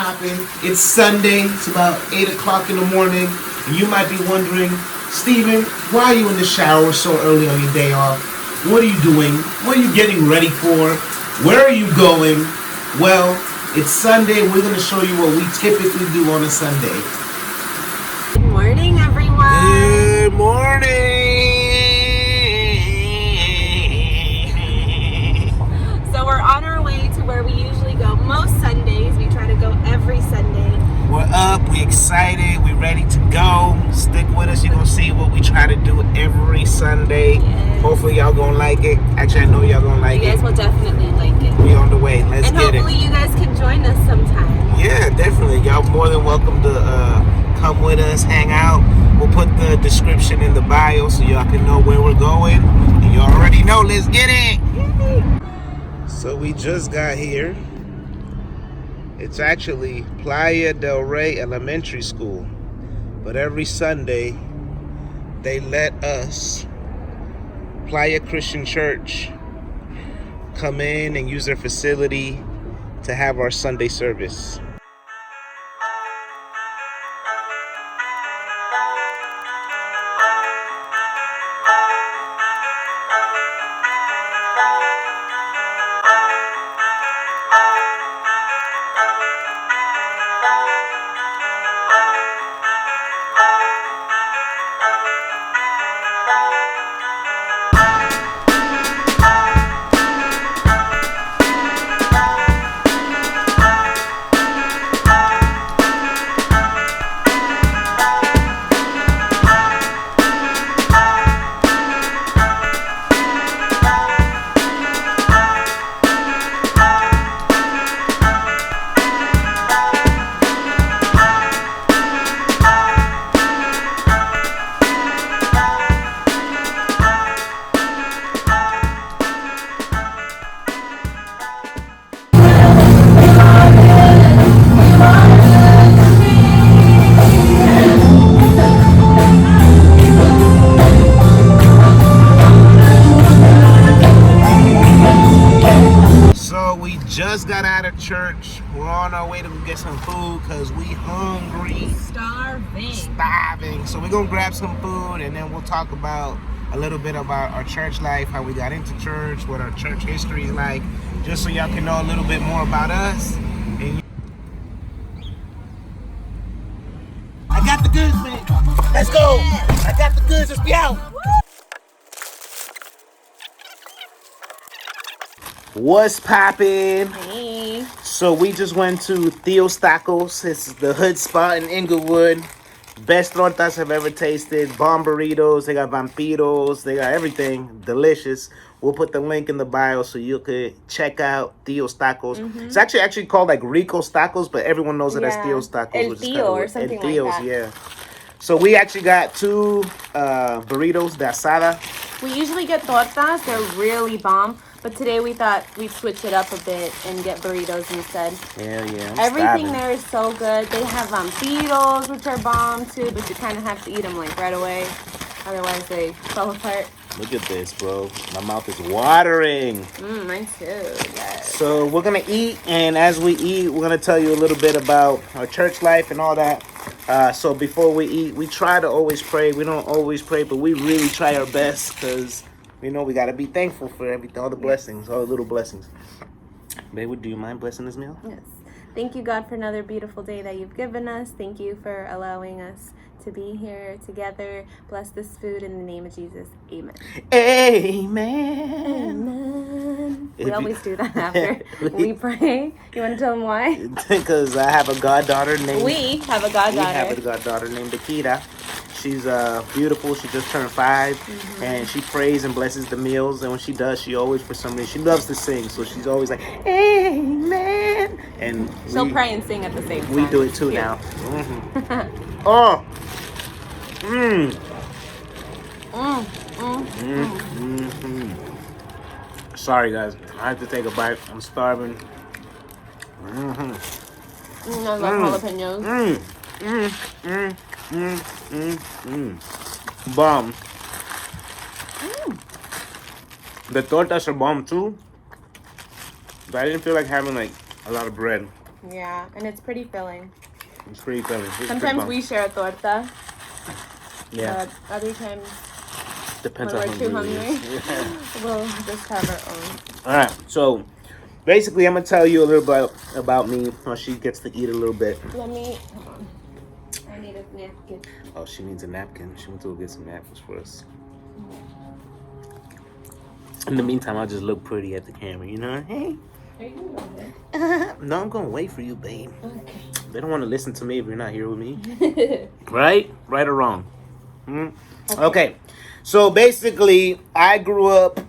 popping? It's Sunday. It's about 8 o'clock in the morning. And you might be wondering, Steven, why are you in the shower so early on your day off? What are you doing? What are you getting ready for? Where are you going? Well, it's Sunday. We're going to show you what we typically do on a Sunday. Good morning, everyone. Good morning. So we're on our way to where we usually go most Sundays. We try to go every Sunday. We're up, we're excited, we're ready to go. Stick with us, you're gonna see what we try to do every Sunday. Yes. Hopefully y'all gonna like it. Actually, I know y'all gonna like it. You guys will definitely like it. We on the way, let's and get it. hopefully you guys can join us sometime. Yeah, definitely. Y'all more than welcome to come with us, hang out. We'll put the description in the bio so y'all can know where we're going. And you already know, let's get it. Yay. So we just got here. It's actually Playa del Rey Elementary School. But every Sunday, they let us, Playa Christian Church, come in and use their facility to have our Sunday service. Just got out of church. We're on our way to get some food because we hungry. Starving. So we're going to grab some food and then we'll talk about a little bit about our church life, how we got into church, what our church history is like, just so y'all can know a little bit more about us. And I got the goods, man. Let's go. I got the goods. Let's be out. What's poppin'? Hey. So we just went to Tio's Tacos. It's the hood spot in Inglewood. Best tortas I've ever tasted. Bomb burritos. They got vampiros. They got everything. Delicious. We'll put the link in the bio so you could check out Tio's Tacos. Mm-hmm. It's actually called like Ricos Tacos, but everyone knows it as Tio's Tacos. El Tio or something like that. Yeah. So we actually got two burritos de asada. We usually get tortas. They're really bomb. But today we thought we'd switch it up a bit and get burritos instead. Hell yeah. Everything there is so good. They have vampiros, which are bomb too, but you kind of have to eat them like right away. Otherwise they fall apart. Look at this, bro. My mouth is watering. Mine too, yes. So we're going to eat, and as we eat, we're going to tell you a little bit about our church life and all that. So before we eat, we try to always pray. We don't always pray, but we really try our best because, you know, we got to be thankful for everything, all the blessings, all the little blessings. Babe, do you mind blessing this meal? Yes. Thank you, God, for another beautiful day that you've given us. Thank you for allowing us to be here together. Bless this food in the name of Jesus. Amen. Amen. Amen. We always do that after we pray. You want to tell them why? Because I have a goddaughter named... We have a goddaughter named Akita. She's beautiful. She just turned 5, and she prays and blesses the meals. And when she does, she always, for some reason, she loves to sing. So she's always like, Amen. And she'll pray and sing at the same time. We do it too now. Mm-hmm. Oh. Sorry, guys. I have to take a bite. I'm starving. I love jalapenos. Bomb. The tortas are bomb too. But I didn't feel like having like a lot of bread. Yeah, and it's pretty filling. It's pretty filling. Sometimes we share a torta. Yeah. But other times, Depends when on we're too hungry. hungry, we'll just have our own. All right. So basically, I'm gonna tell you a little bit about me while she gets to eat a little bit. Hold on. I need a napkin. Oh, she needs a napkin. She went to go get some napkins for us. In the meantime, I'll just look pretty at the camera, you know? Hey. Are you going to No, I'm gonna wait for you, babe. Okay. They don't want to listen to me if you're not here with me. Right? Right or wrong? Okay. So basically, I grew up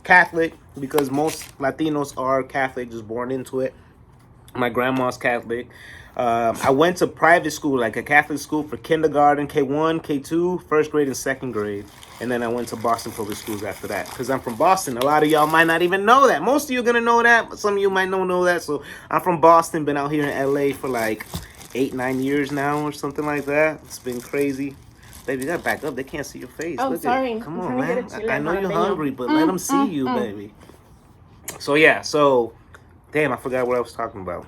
Catholic because most Latinos are Catholic, just born into it. My grandma's Catholic. I went to private school, like a Catholic school for kindergarten, K1, K2, first grade, and second grade. And then I went to Boston public schools after that. Because I'm from Boston. A lot of y'all might not even know that. Most of you are going to know that. But some of you might not know that. So I'm from Boston. Been out here in LA for like 8-9 years now or something like that. It's been crazy. Baby, you got to back up. They can't see your face. Oh, Look sorry. Come I'm on, man. I know you're hungry, but let them see you, baby. So, yeah. So, damn, I forgot what I was talking about.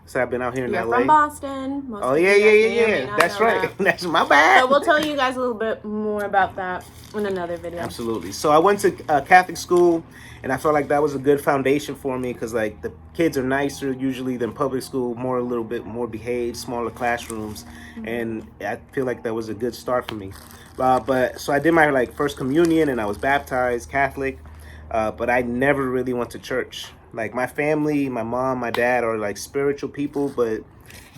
So I've been out here in You're LA. from Boston. Most Oh, of you yeah. guys may or may not That's know right. that. That's my bad. So we'll tell you guys a little bit more about that in another video. Absolutely. So I went to Catholic school, and I felt like that was a good foundation for me because, like, the kids are nicer usually than public school, a little bit more behaved, smaller classrooms, and I feel like that was a good start for me. But so I did my first communion, and I was baptized Catholic, but I never really went to church. Like, my family, my mom, my dad are like spiritual people, but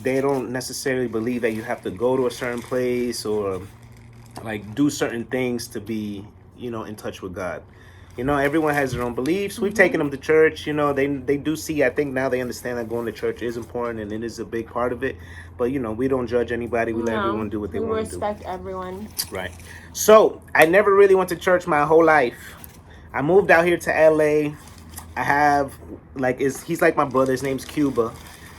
they don't necessarily believe that you have to go to a certain place or like do certain things to be, in touch with God. Everyone has their own beliefs. We've taken them to church. They do see, I think now they understand that going to church is important and it is a big part of it. But, we don't judge anybody. We let everyone do what they want to do. We respect everyone. Right. So I never really went to church my whole life. I moved out here to LA. I have, he's like my brother. His name's Cuba.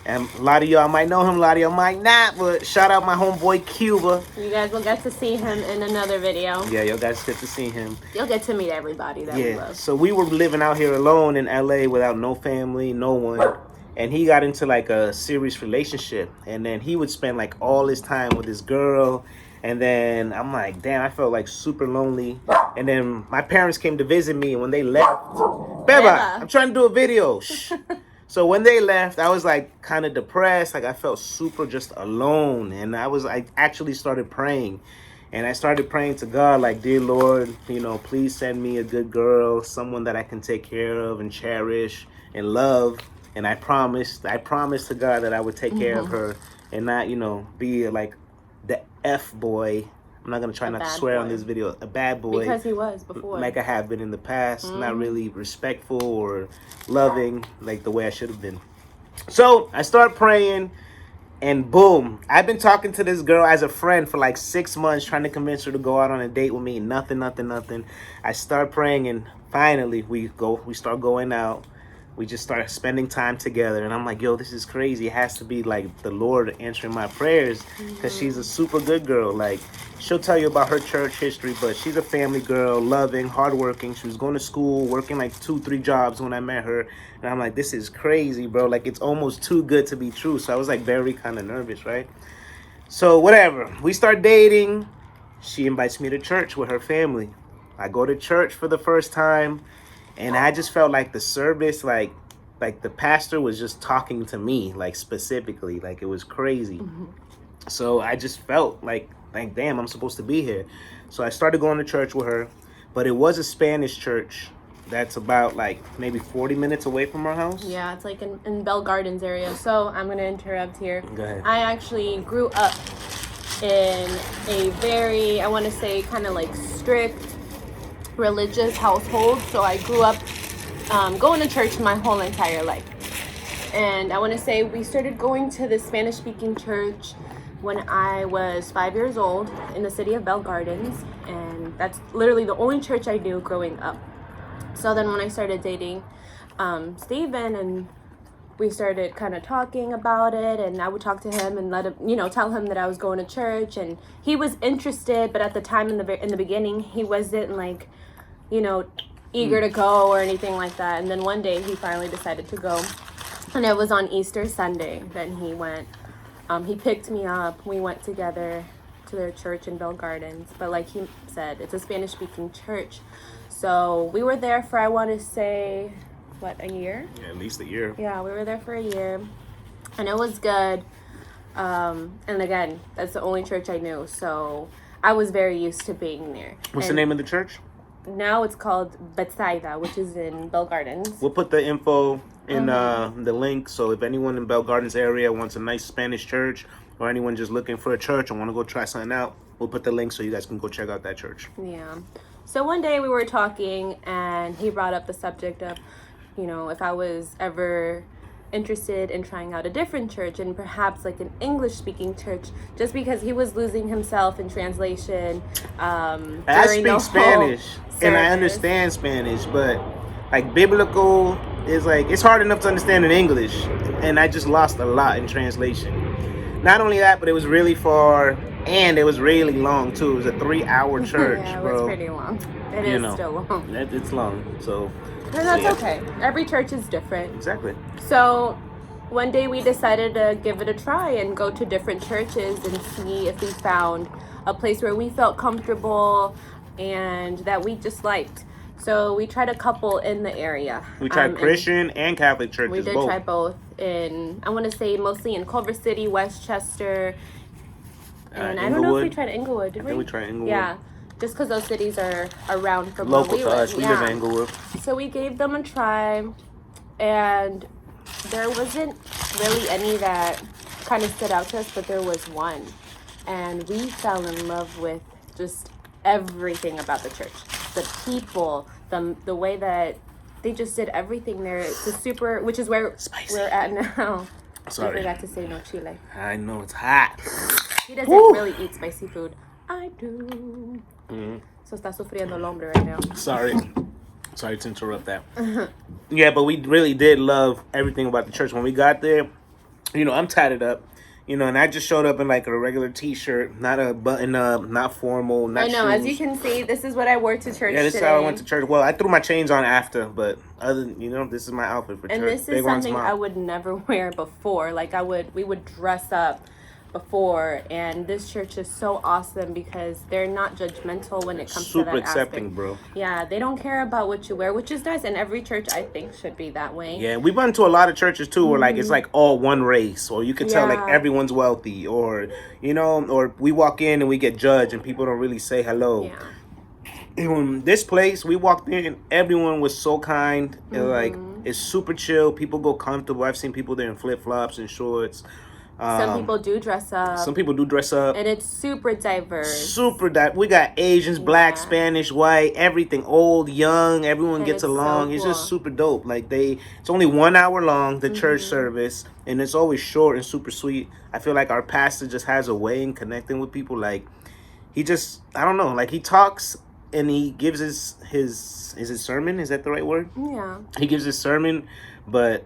And a lot of y'all might know him, a lot of y'all might not, but shout out my homeboy Cuba. You guys will get to see him in another video. Yeah, y'all guys get to see him. You'll get to meet everybody that we love. So we were living out here alone in LA without no family, no one. And he got into a serious relationship. And then he would spend all his time with his girl. And then I'm like, damn, I felt super lonely. And then my parents came to visit me, and when they left, Beba, I'm trying to do a video. Shh. So when they left, I was kind of depressed. I felt super just alone. And I actually started praying. And I started praying to God, dear Lord, please send me a good girl, someone that I can take care of and cherish and love. And I promised to God that I would take care of her and not, be the F boy. I'm not going to try not to swear on this video. A bad boy. Because he was before. Like I have been in the past. Not really respectful or loving the way I should have been. So I start praying, and boom. I've been talking to this girl as a friend for 6 months, trying to convince her to go out on a date with me. Nothing. I start praying, and finally we start going out. We just start spending time together, and I'm like, yo, this is crazy. It has to be the Lord answering my prayers, because she's a super good girl. She'll tell you about her church history, but she's a family girl, loving, hardworking. She was going to school, working 2-3 jobs when I met her, and I'm like, this is crazy, bro. It's almost too good to be true. So I was very kind of nervous, right? So whatever, we start dating. She invites me to church with her family. I go to church for the first time. And I just felt the service, the pastor was just talking to me, specifically, it was crazy. So I just felt damn, I'm supposed to be here. So I started going to church with her, but it was a Spanish church that's about maybe 40 minutes away from our house. Yeah, it's in Bell Gardens area. So I'm going to interrupt here. Go ahead. I actually grew up in a very, I want to say, kind of strict religious household. So I grew up going to church my whole entire life. And I want to say we started going to the Spanish speaking church when I was 5 years old in the city of Bell Gardens, and that's literally the only church I knew growing up. So then when I started dating Steven, and we started kind of talking about it, and I would talk to him and let him, tell him that I was going to church, and he was interested, but at the time in the beginning, he wasn't eager to go or anything like that. And then one day he finally decided to go. And it was on Easter Sunday that he went. He picked me up. We went together to their church in Bell Gardens. But like he said, it's a Spanish-speaking church. So we were there for, I want to say, a year? Yeah, at least a year. Yeah, we were there for a year. And it was good. And again, that's the only church I knew. So I was very used to being there. What's the name of the church? Now it's called Betsaida, which is in Bell Gardens. We'll put the info in the link. So if anyone in Bell Gardens area wants a nice Spanish church, or anyone just looking for a church and want to go try something out, we'll put the link so you guys can go check out that church. Yeah. So one day we were talking and he brought up the subject of, if I was ever interested in trying out a different church and perhaps like an English speaking church, just because he was losing himself in translation. I speak Spanish and I understand Spanish, but like biblical is like, it's hard enough to understand in English, and I just lost a lot in translation. Not only that, but it was really far and it was really long too. It was a 3-hour church. Yeah, it bro. was pretty long. It is still long. It's long, so. And that's okay. Every church is different. Exactly. So one day we decided to give it a try and go to different churches and see if we found a place where we felt comfortable and that we just liked. So we tried a couple in the area. We tried Christian and Catholic churches. We did both. try both in, I want to say mostly in Culver City, Westchester, and I don't know if we tried Inglewood. Did we? I think we tried Inglewood. Yeah. Just because those cities are around from local where to us. We live in Inglewood. So we gave them a try, and there wasn't really any that kind of stood out to us, but there was one, and we fell in love with just everything about the church, the people, the way that they just did everything there. It's a super, which is where we're at now. Sorry, I forgot to say no chile. I know it's hot. He doesn't really eat spicy food. I do. So está sufriendo el hombre right now. Sorry to interrupt that. Yeah, but we really did love everything about the church. When we got there, I'm tatted up, and I just showed up in like a regular t-shirt, not a button up, not formal, not shoes. As you can see, this is what I wore to church. Yeah, this is how I went to church. Well, I threw my chains on after, but other than, this is my outfit for church. And this is something I would never wear before. Like we would dress up before, and this church is so awesome because they're not judgmental when it comes to that super accepting aspect. Bro. Yeah, they don't care about what you wear, which is nice, and every church I think should be that way. Yeah, we've been to a lot of churches too where like it's like all one race, or you can tell like everyone's wealthy, or or we walk in and we get judged and people don't really say hello. Yeah. In this place, we walked in and everyone was so kind. And like it's super chill. People go comfortable. I've seen people there in flip-flops and shorts. Some people do dress up. And it's super diverse. We got Asians, black, Spanish, white, everything, old, young, everyone gets along. So It's cool. just super dope. Like it's only 1 hour long, the church service, and it's always short and super sweet. I feel like our pastor just has a way in connecting with people. Like he just, I don't know, like he talks and he gives his sermon. Is that the right word? Yeah. He gives his sermon, but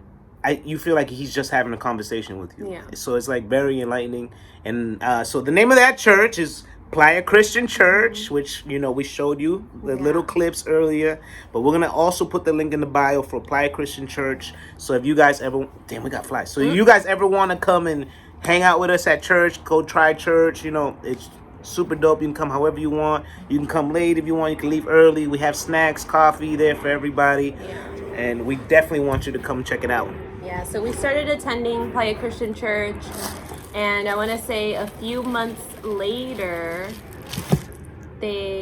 you feel like he's just having a conversation with you. Yeah. So it's like very enlightening. And so the name of that church is Playa Christian Church, which, we showed you the little clips earlier. But we're going to also put the link in the bio for Playa Christian Church. So if you guys ever... Damn, we got flies. So if you guys ever want to come and hang out with us at church, go try church, it's super dope. You can come however you want. You can come late if you want. You can leave early. We have snacks, coffee there for everybody. Yeah. And we definitely want you to come check it out. Yeah, so we started attending Playa Christian Church, and I want to say a few months later,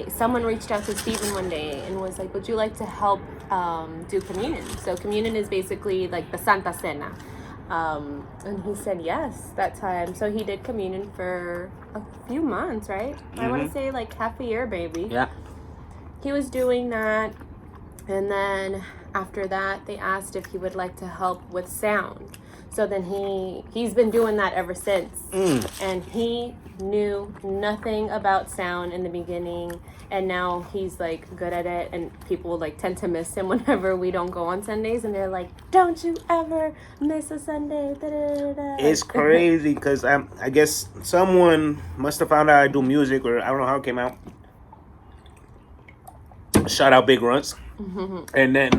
someone reached out to Stephen one day and was like, would you like to help do communion? So communion is basically like the Santa Cena. And he said yes that time. So he did communion for a few months, right? I want to say like half a year, maybe. Yeah. He was doing that, and then after that, they asked if he would like to help with sound. So then he's been doing that ever since. And he knew nothing about sound in the beginning, and now he's like good at it, and people like tend to miss him whenever we don't go on Sundays, and they're like, don't you ever miss a Sunday. Da-da-da-da. It's crazy because I guess someone must have found out I do music, or I don't know how it came out. Shout out Big Runts. And then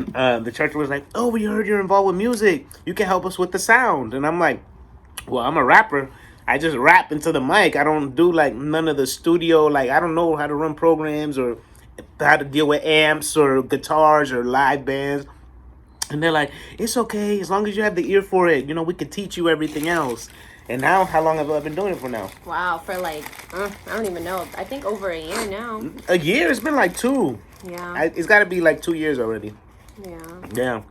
the church was like, oh, we heard you're involved with music. You can help us with the sound. And I'm like, well, I'm a rapper. I just rap into the mic. I don't do like none of the studio. Like, I don't know how to run programs or how to deal with amps or guitars or live bands. And they're like, it's okay. As long as you have the ear for it, we can teach you everything else. And now, how long have I been doing it for now? Wow, for like, I don't even know. I think over a year now. A year? It's been like 2. Yeah. It's got to be like 2 years already. Yeah. Yeah.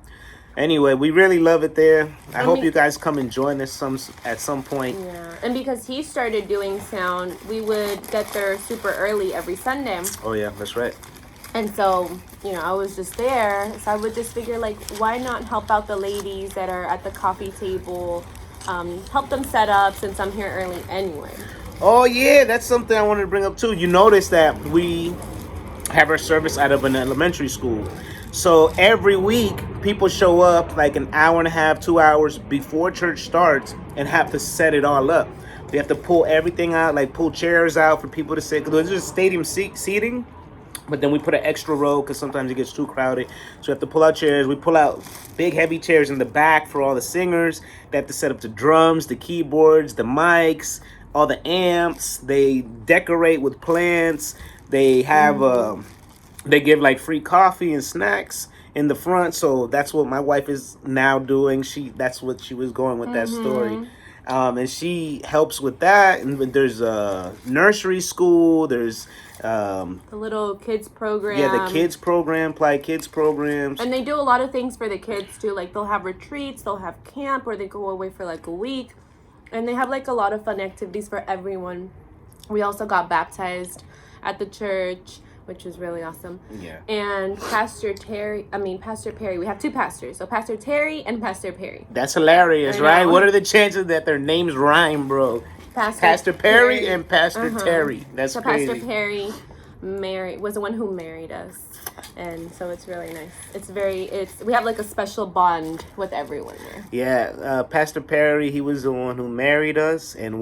Anyway, we really love it there. I hope you guys come and join us at some point. Yeah. And because he started doing sound, we would get there super early every Sunday. Oh, yeah, that's right. And so, I was just there. So I would just figure, like, why not help out the ladies that are at the coffee table, help them set up since I'm here early anyway. Oh, yeah, that's something I wanted to bring up, too. You notice that we have our service out of an elementary school. So every week, people show up like an hour and a half, 2 hours before church starts and have to set it all up. We have to pull everything out, like pull chairs out for people to sit. Because there's just stadium seating. But then we put an extra row because sometimes it gets too crowded. So we have to pull out chairs. We pull out big, heavy chairs in the back for all the singers. They have to set up the drums, the keyboards, the mics, all the amps. They decorate with plants. They have, they give like free coffee and snacks in the front. So that's what my wife is now doing. That's what she was going with that story. And she helps with that. And there's a nursery school. There's the little kids program. Yeah, the kids program, Playa Kids programs. And they do a lot of things for the kids too. Like they'll have retreats, they'll have camp where they go away for like a week. And they have like a lot of fun activities for everyone. We also got baptized at the church, which was really awesome. Yeah. And Pastor Perry, we have 2 pastors. So Pastor Terry and Pastor Perry. That's hilarious, right? What are the chances that their names rhyme, bro? Pastor Perry and Pastor Terry. That's crazy. Pastor Perry was the one who married us. And so it's really nice. We have like a special bond with everyone there. Yeah, Pastor Perry, he was the one who married us. And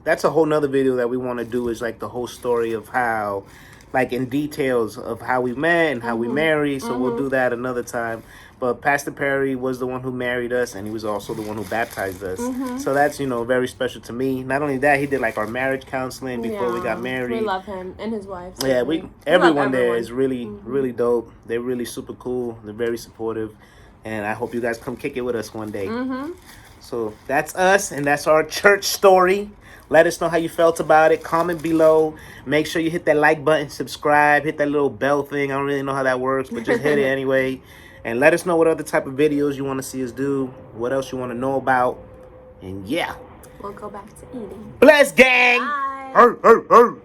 that's a whole nother video that we want to do, is like the whole story of how, like in details of how we met and how we married. So we'll do that another time. But Pastor Perry was the one who married us, and he was also the one who baptized us. So that's, very special to me. Not only that, he did like our marriage counseling before we got married. We love him and his wife. So yeah, everyone there is really, really dope. They're really super cool. They're very supportive. And I hope you guys come kick it with us one day. So that's us, and that's our church story. Let us know how you felt about it. Comment below. Make sure you hit that like button, subscribe, hit that little bell thing. I don't really know how that works, but just hit it anyway. And let us know what other type of videos you want to see us do, what else you want to know about. And yeah. We'll go back to eating. Bless, gang! Bye. Arr, arr, arr.